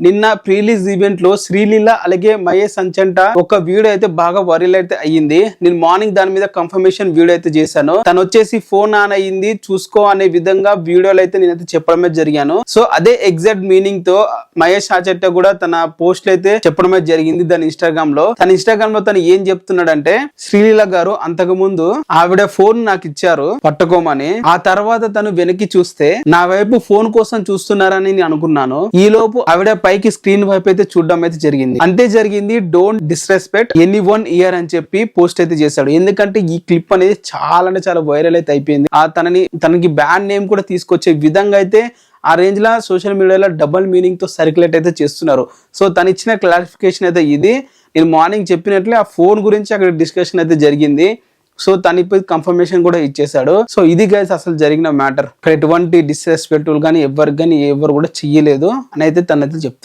నిన్న ప్రీలీజ్ ఈవెంట్ లో శ్రీలీల అలాగే మహేష్ సంచంట ఒక వీడియో అయితే బాగా వైరల్ అయితే అయ్యింది. నేను మార్నింగ్ దాని మీద కన్ఫర్మేషన్ వీడియో అయితే చేశాను. తను వచ్చేసి ఫోన్ ఆన్ అయ్యింది చూసుకో అనే విధంగా వీడియోలు అయితే నేనైతే చెప్పడమే జరిగాను. సో అదే ఎగ్జాక్ట్ మీనింగ్ తో మహేష్ సంచంట కూడా తన పోస్ట్ అయితే చెప్పడమే జరిగింది దాని ఇన్స్టాగ్రామ్ లో. తను ఏం చెప్తున్నాడంటే, శ్రీలీల గారు అంతకు ముందు ఆవిడ ఫోన్ నాకు ఇచ్చారు పట్టుకోమని, ఆ తర్వాత తను వెనక్కి చూస్తే నా వైపు ఫోన్ కోసం చూస్తున్నారని నేను అనుకున్నాను. ఈ లోపు ఆవిడ పైకి స్క్రీన్ వైపు అయితే చూడడం అయితే జరిగింది. అంతే జరిగింది. డోంట్ డిస్రెస్పెక్ట్ ఎనీవన్ హియర్ అని చెప్పి పోస్ట్ అయితే చేశాడు. ఎందుకంటే ఈ క్లిప్ అనేది చాలా అంటే చాలా వైరల్ అయితే అయిపోయింది. తనకి బ్యాడ్ నేమ్ కూడా తీసుకొచ్చే విధంగా అయితే ఆ రేంజ్ లా సోషల్ మీడియాలో డబుల్ మీనింగ్ తో సర్క్యులేట్ అయితే చేస్తున్నారు. సో తను ఇచ్చిన క్లారిఫికేషన్ అయితే ఇది. నేను మార్నింగ్ చెప్పినట్లే ఆ ఫోన్ గురించి అక్కడ డిస్కషన్ అయితే జరిగింది. సో తను ఇప్పుడు కన్ఫర్మేషన్ కూడా ఇచ్చేసాడు. సో ఇది గైస్ అసలు జరిగిన మ్యాటర్. ఎటువంటి డిస్రెస్పెక్ట్ఫుల్ కానీ ఎవరు కూడా చెయ్యలేదు అని అయితే తనైతే చెప్తున్నాడు.